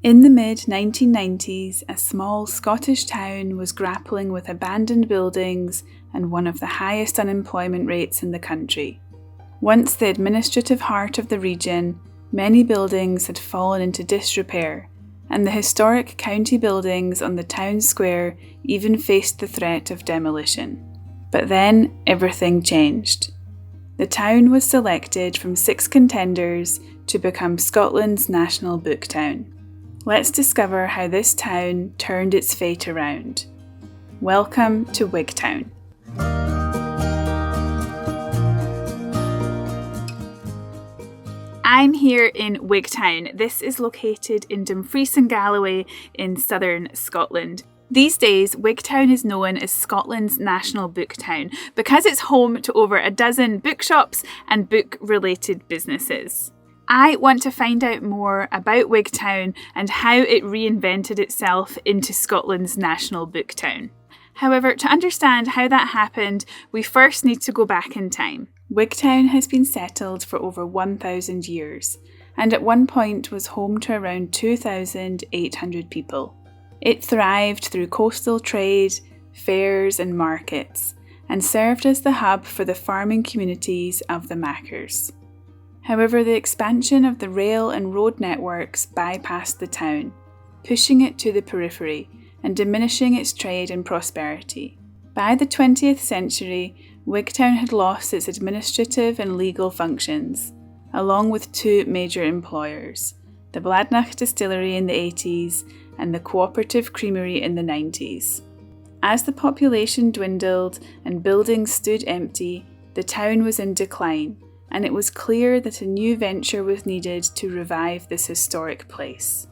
In the mid-1990s, a small Scottish town was grappling with abandoned buildings and one of the highest unemployment rates in the country. Once the administrative heart of the region, many buildings had fallen into disrepair, and the historic county buildings on the town square even faced the threat of demolition. But then everything changed. The town was selected from 6 contenders to become Scotland's national book town. Let's discover how this town turned its fate around. Welcome to Wigtown. I'm here in Wigtown. This is located in Dumfries and Galloway in southern Scotland. These days, Wigtown is known as Scotland's national book town because it's home to over a dozen bookshops and book-related businesses. I want to find out more about Wigtown and how it reinvented itself into Scotland's national book town. However, to understand how that happened, we first need to go back in time. Wigtown has been settled for over 1,000 years, and at one point was home to around 2,800 people. It thrived through coastal trade, fairs and markets, and served as the hub for the farming communities of the Mackers. However, the expansion of the rail and road networks bypassed the town, pushing it to the periphery and diminishing its trade and prosperity. By the 20th century, Wigtown had lost its administrative and legal functions, along with 2 major employers, the Bladnoch Distillery in the 80s and the Cooperative Creamery in the 90s. As the population dwindled and buildings stood empty, the town was in decline, and it was clear that a new venture was needed to revive this historic place.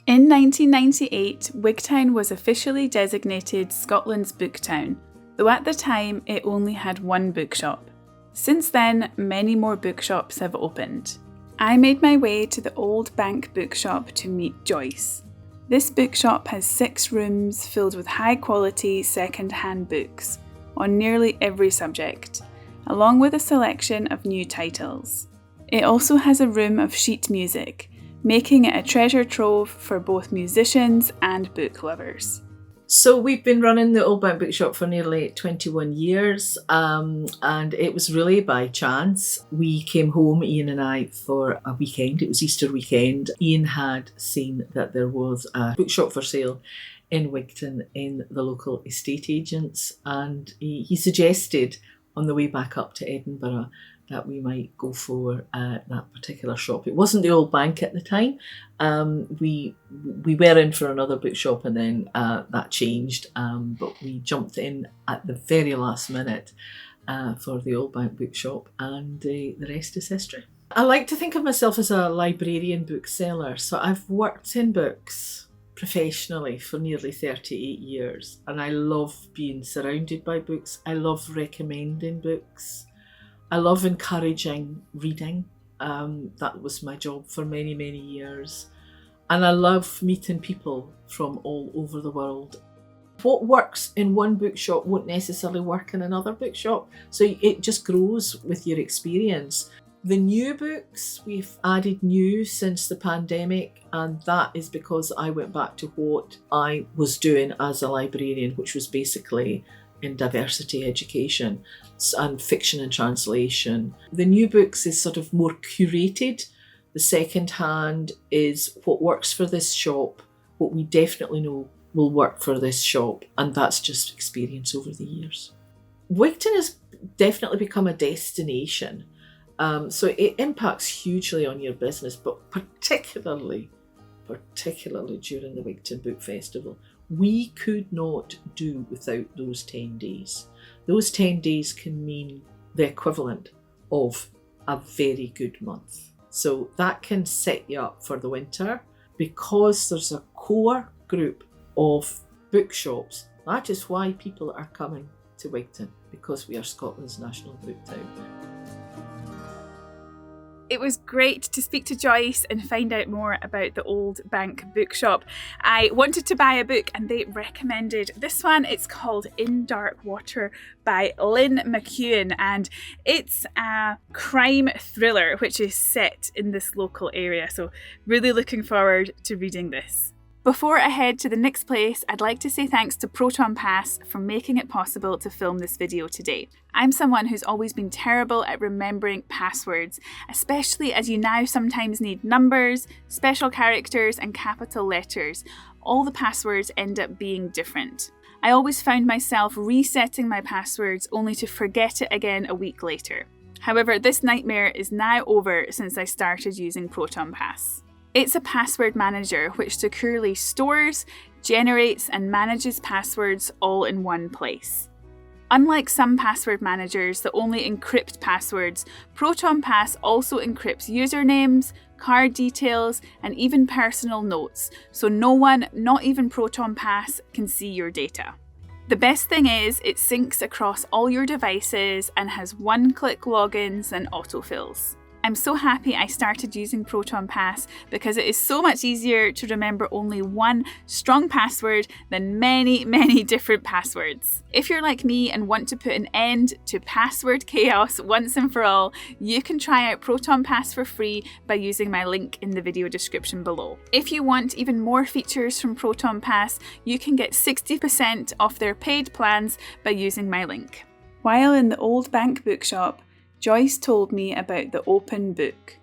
In 1998, Wigtown was officially designated Scotland's book town, though at the time it only had 1 bookshop. Since then, many more bookshops have opened. I made my way to the Old Bank Bookshop to meet Joyce. This bookshop has 6 rooms filled with high-quality second-hand books on nearly every subject, along with a selection of new titles. It also has a room of sheet music, making it a treasure trove for both musicians and book lovers. So we've been running the Old Bank Bookshop for nearly 21 years, and it was really by chance. We came home, Ian and I, for a weekend. It was Easter weekend. Ian had seen that there was a bookshop for sale in Wigtown in the local estate agents, and he suggested on the way back up to Edinburgh that we might go for that particular shop. It wasn't the Old Bank at the time. We were in for another bookshop, and then that changed, but we jumped in at the very last minute for the Old Bank Bookshop, and the rest is history. I like to think of myself as a librarian bookseller, so I've worked in books professionally for nearly 38 years, and I love being surrounded by books. I love recommending books. I love encouraging reading. That was my job for many, many years. And I love meeting people from all over the world. What works in one bookshop won't necessarily work in another bookshop, so it just grows with your experience. The new books, we've added new since the pandemic, and that is because I went back to what I was doing as a librarian, which was basically in diversity education and fiction and translation. The new books is sort of more curated. The second hand is what works for this shop, what we definitely know will work for this shop, and that's just experience over the years. Wigtown has definitely become a destination. So it impacts hugely on your business, but particularly during the Wigtown Book Festival. We could not do without those 10 days. Those 10 days can mean the equivalent of a very good month. So that can set you up for the winter, because there's a core group of bookshops. That is why people are coming to Wigtown, because we are Scotland's national book town. It was great to speak to Joyce and find out more about the Old Bank Bookshop. I wanted to buy a book and they recommended this one. It's called In Dark Water by Lynn McEwen, and it's a crime thriller which is set in this local area. So really looking forward to reading this. Before I head to the next place, I'd like to say thanks to Proton Pass for making it possible to film this video today. I'm someone who's always been terrible at remembering passwords, especially as you now sometimes need numbers, special characters and capital letters. All the passwords end up being different. I always found myself resetting my passwords only to forget it again a week later. However, this nightmare is now over since I started using Proton Pass. It's a password manager which securely stores, generates and manages passwords all in one place. Unlike some password managers that only encrypt passwords, Proton Pass also encrypts usernames, card details and even personal notes, so no one, not even Proton Pass, can see your data. The best thing is it syncs across all your devices and has one-click logins and autofills. I'm so happy I started using Proton Pass because it is so much easier to remember only one strong password than many, many different passwords. If you're like me and want to put an end to password chaos once and for all, you can try out Proton Pass for free by using my link in the video description below. If you want even more features from Proton Pass, you can get 60% off their paid plans by using my link. While in the Old Bank Bookshop, Joyce told me about the Open Book.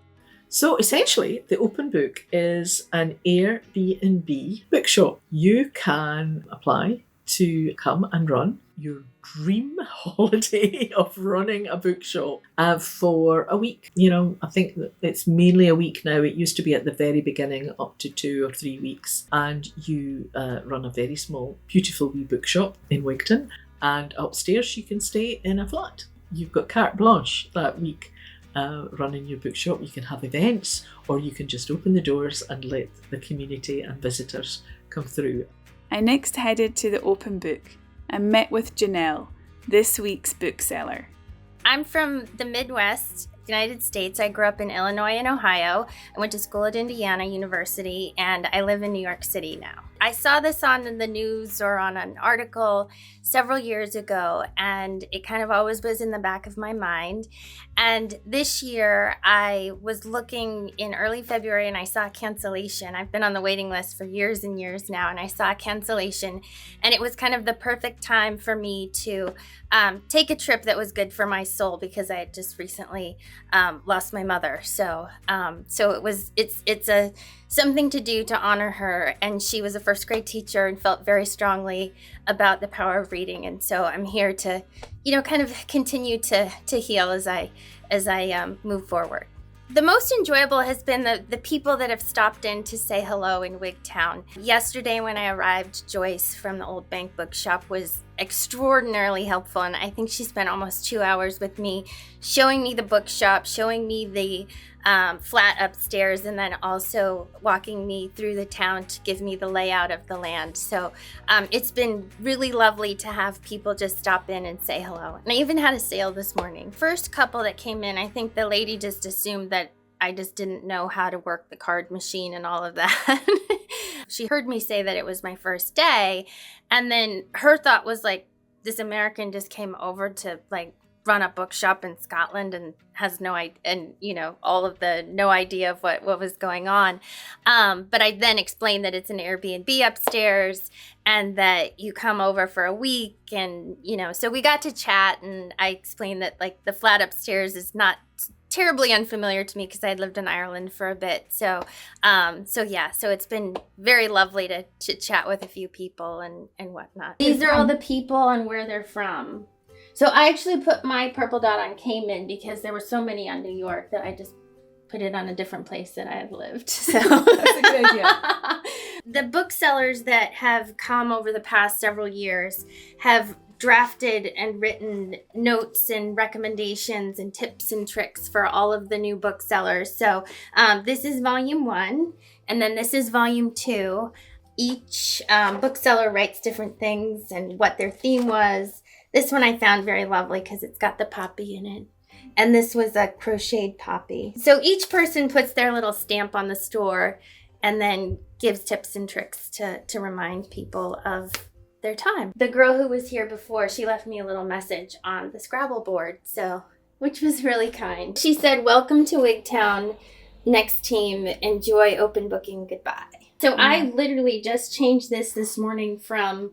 So essentially, the Open Book is an Airbnb bookshop. You can apply to come and run your dream holiday of running a bookshop for a week. You know, I think that it's mainly a week now. It used to be at the very beginning up to 2 or 3 weeks. And you run a very small, beautiful wee bookshop in Wigtown. And upstairs you can stay in a flat. You've got carte blanche that week running your bookshop. You can have events or you can just open the doors and let the community and visitors come through. I next headed to the Open Book and met with Janelle, this week's bookseller. I'm from the Midwest, United States. I grew up in Illinois and Ohio. I went to school at Indiana University and I live in New York City now. I saw this on the news or on an article several years ago, and it kind of always was in the back of my mind. And this year I was looking in early February and I saw a cancellation. I've been on the waiting list for years and years now, and I saw a cancellation, and it was kind of the perfect time for me to take a trip that was good for my soul because I had just recently lost my mother. So it's something to do to honor her, and she was a first grade teacher and felt very strongly about the power of reading. And so I'm here to, kind of continue to heal as I move forward. The most enjoyable has been the people that have stopped in to say hello in Wigtown. Yesterday when I arrived, Joyce from the Old Bank Bookshop was extraordinarily helpful, and I think she spent almost 2 hours with me showing me the bookshop, showing me the flat upstairs, and then also walking me through the town to give me the layout of the land. So it's been really lovely to have people just stop in and say hello. And I even had a sale this morning. First couple that came in, I think the lady just assumed that I just didn't know how to work the card machine and all of that. She heard me say that it was my first day, and then her thought was like, this American just came over to run a bookshop in Scotland and has no idea, and all of the no idea of what was going on. But I then explained that it's an Airbnb upstairs and that you come over for a week, and so we got to chat, and I explained that the flat upstairs is not terribly unfamiliar to me because I had lived in Ireland for a bit. So it's been very lovely to chat with a few people and whatnot. These are all the people and where they're from. So I actually put my purple dot on Cayman because there were so many on New York that I just put it on a different place that I had lived. So that's a good idea. The booksellers that have come over the past several years have drafted and written notes and recommendations and tips and tricks for all of the new booksellers. So this is volume 1, and then this is volume 2. Each bookseller writes different things and what their theme was. This one I found very lovely because it's got the poppy in it. And this was a crocheted poppy. So each person puts their little stamp on the store and then gives tips and tricks to remind people of their time. The girl who was here before, she left me a little message on the Scrabble board, which was really kind. She said, "Welcome to Wigtown. Next team, enjoy open booking. Goodbye." So I literally just changed this morning from,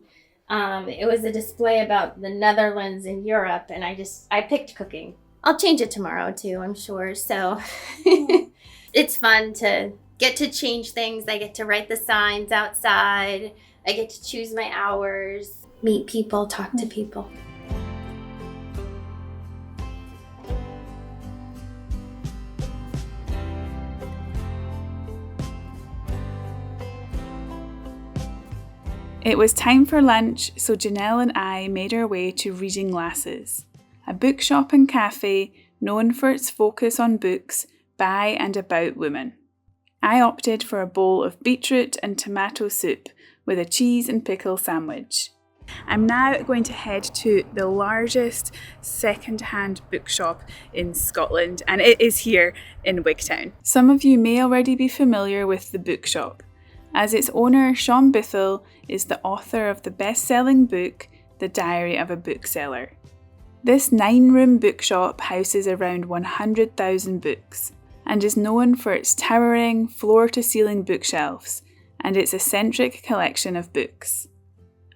it was a display about the Netherlands and Europe, and I picked cooking. I'll change it tomorrow too, I'm sure. So it's fun to get to change things. I get to write the signs outside. I get to choose my hours, meet people, talk to people. It was time for lunch, so Janelle and I made our way to Reading Lasses, a bookshop and cafe known for its focus on books by and about women. I opted for a bowl of beetroot and tomato soup with a cheese and pickle sandwich. I'm now going to head to the largest second-hand bookshop in Scotland, and it is here in Wigtown. Some of you may already be familiar with the bookshop, as its owner, Sean Bithell, is the author of the best-selling book, The Diary of a Bookseller. This 9-room bookshop houses around 100,000 books and is known for its towering, floor-to-ceiling bookshelves and its eccentric collection of books.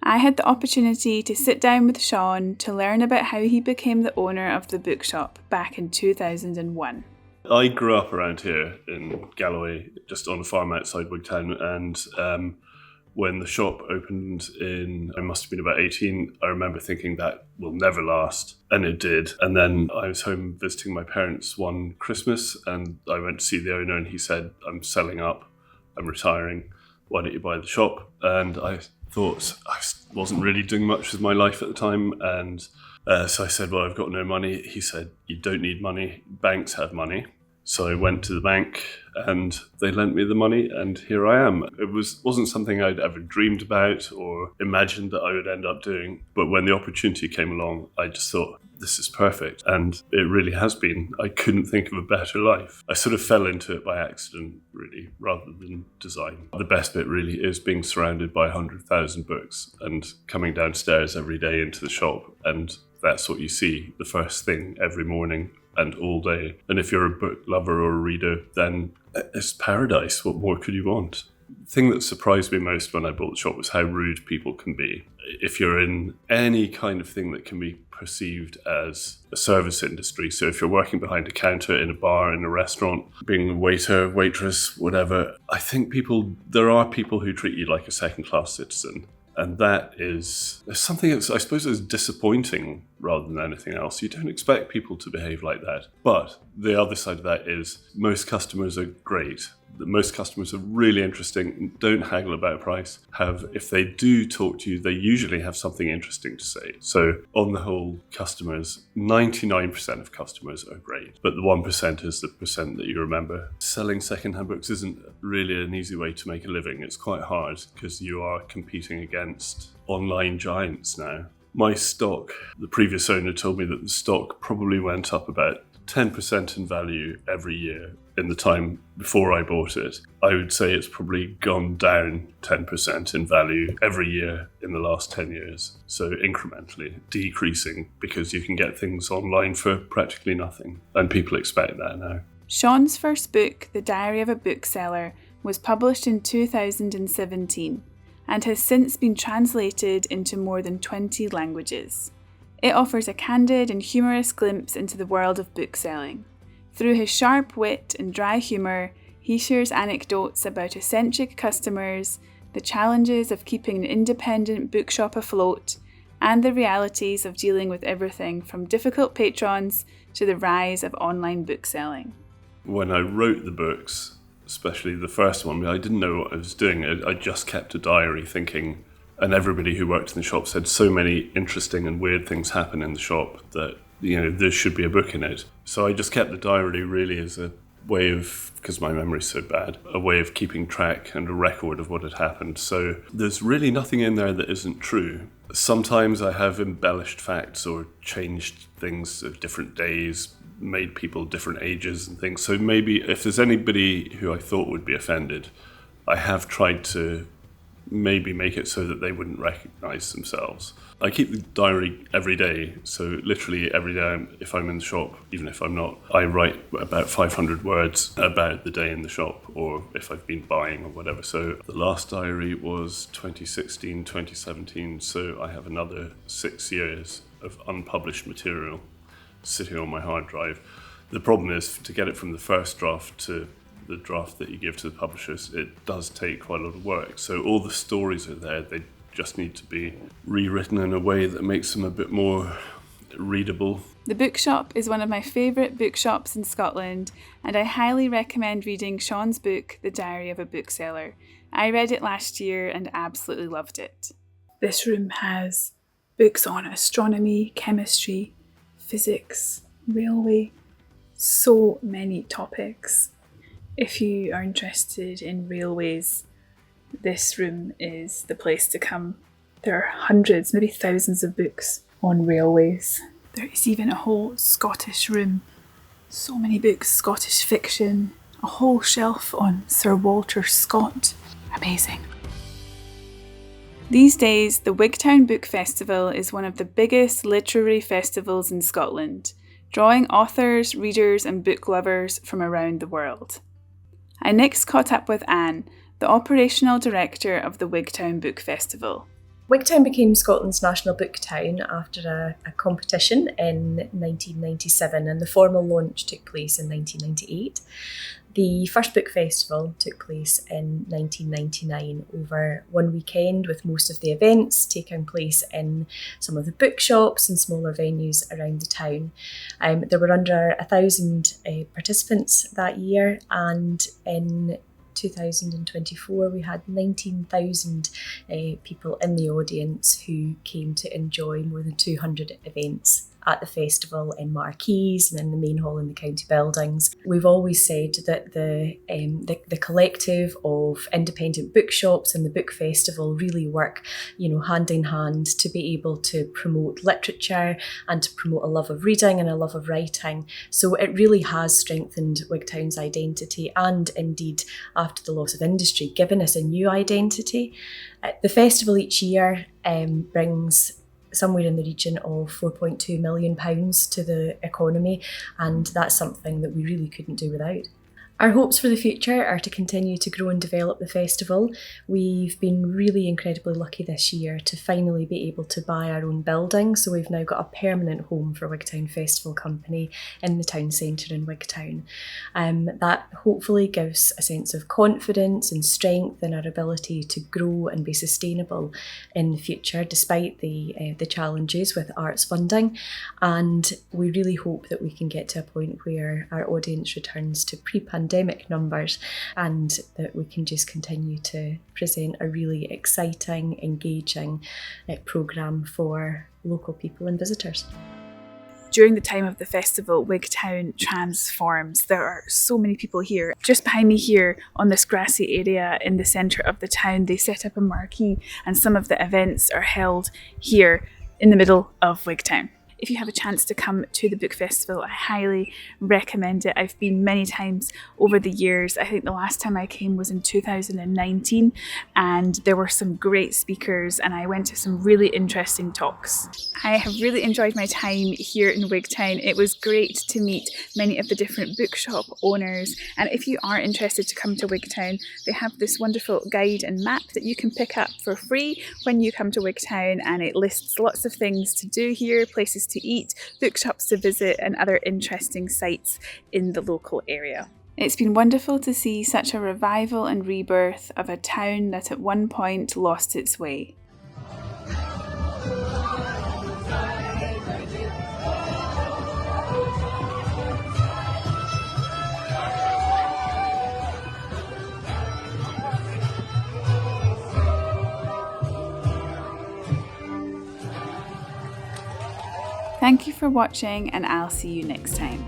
I had the opportunity to sit down with Sean to learn about how he became the owner of the bookshop back in 2001. I grew up around here in Galloway, just on a farm outside Wigtown, and when the shop opened I must have been about 18, I remember thinking that will never last, and it did. And then I was home visiting my parents one Christmas, and I went to see the owner, and he said, "I'm selling up, I'm retiring, why don't you buy the shop?" And I thought I wasn't really doing much with my life at the time, and so I said, "Well, I've got no money." He said, "You don't need money, banks have money." So I went to the bank and they lent me the money, and here I am. It wasn't something I'd ever dreamed about or imagined that I would end up doing. But when the opportunity came along, I just thought, this is perfect. And it really has been. I couldn't think of a better life. I sort of fell into it by accident, really, rather than design. The best bit really is being surrounded by 100,000 books and coming downstairs every day into the shop, and that's what you see the first thing every morning and all day. And if you're a book lover or a reader, then it's paradise. What more could you want? The thing that surprised me most when I bought the shop was how rude people can be. If you're in any kind of thing that can be perceived as a service industry, so if you're working behind a counter in a bar, in a restaurant, being a waiter, waitress, whatever, I think there are people who treat you like a second-class citizen. And that is something that's, I suppose, is disappointing rather than anything else. You don't expect people to behave like that. But the other side of that is most customers are great. Most customers are really interesting, don't haggle about price. If they do talk to you, they usually have something interesting to say. So on the whole, 99% of customers are great. But the 1% is the percent that you remember. Selling secondhand books isn't really an easy way to make a living. It's quite hard because you are competing against online giants now. My stock, the previous owner told me that the stock probably went up about 10% in value every year in the time before I bought it. I would say it's probably gone down 10% in value every year in the last 10 years. So incrementally decreasing, because you can get things online for practically nothing. And people expect that now. Sean's first book, The Diary of a Bookseller, was published in 2017 and has since been translated into more than 20 languages. It offers a candid and humorous glimpse into the world of bookselling. Through his sharp wit and dry humour, he shares anecdotes about eccentric customers, the challenges of keeping an independent bookshop afloat, and the realities of dealing with everything from difficult patrons to the rise of online bookselling. When I wrote the books, especially the first one, I didn't know what I was doing. I just kept a diary thinking, and everybody who worked in the shop said so many interesting and weird things happen in the shop that, there should be a book in it. So I just kept the diary really as a way of, because my memory's so bad, a way of keeping track and a record of what had happened. So there's really nothing in there that isn't true. Sometimes I have embellished facts or changed things of different days, made people different ages and things. So maybe if there's anybody who I thought would be offended, I have tried to maybe make it so that they wouldn't recognise themselves. I keep the diary every day, so literally every day if I'm in the shop, even if I'm not, I write about 500 words about the day in the shop, or if I've been buying or whatever. So the last diary was 2016, 2017, so I have another 6 years of unpublished material sitting on my hard drive. The problem is to get it from the first draft to the draft that you give to the publishers, it does take quite a lot of work. So all the stories are there, they just need to be rewritten in a way that makes them a bit more readable. The Bookshop is one of my favourite bookshops in Scotland, and I highly recommend reading Sean's book, The Diary of a Bookseller. I read it last year and absolutely loved it. This room has books on astronomy, chemistry, physics, railway, so many topics. If you are interested in railways, this room is the place to come. There are hundreds, maybe thousands of books on railways. There is even a whole Scottish room. So many books, Scottish fiction, a whole shelf on Sir Walter Scott. Amazing. These days, the Wigtown Book Festival is one of the biggest literary festivals in Scotland, drawing authors, readers and book lovers from around the world. I next caught up with Anne, the operational director of the Wigtown Book Festival. Wigtown became Scotland's national book town after a competition in 1997, and the formal launch took place in 1998. The first book festival took place in 1999 over one weekend, with most of the events taking place in some of the bookshops and smaller venues around the town. There were under 1,000 participants that year, and in 2024 we had 19,000 people in the audience who came to enjoy more than 200 events at the festival in marquees and in the main hall in the county buildings. We've always said that the collective of independent bookshops and the book festival really work, hand in hand to be able to promote literature and to promote a love of reading and a love of writing. So it really has strengthened Wigtown's identity, and indeed, after the loss of industry, given us a new identity. The festival each year brings somewhere in the region of £4.2 million to the economy, and that's something that we really couldn't do without. Our hopes for the future are to continue to grow and develop the festival. We've been really incredibly lucky this year to finally be able to buy our own building, so we've now got a permanent home for Wigtown Festival Company in the town centre in Wigtown. That hopefully gives a sense of confidence and strength in our ability to grow and be sustainable in the future, despite the challenges with arts funding. And we really hope that we can get to a point where our audience returns to pre-pandemic numbers, and that we can just continue to present a really exciting, engaging programme for local people and visitors. During the time of the festival, Wigtown transforms. There are so many people here. Just behind me here on this grassy area in the centre of the town, they set up a marquee, and some of the events are held here in the middle of Wigtown. If you have a chance to come to the book festival, I highly recommend it. I've been many times over the years. I think the last time I came was in 2019, and there were some great speakers and I went to some really interesting talks. I have really enjoyed my time here in Wigtown. It was great to meet many of the different bookshop owners, and if you are interested to come to Wigtown, they have this wonderful guide and map that you can pick up for free when you come to Wigtown, and it lists lots of things to do here, places to eat, bookshops to visit and other interesting sites in the local area. It's been wonderful to see such a revival and rebirth of a town that at one point lost its way. Thank you for watching, and I'll see you next time.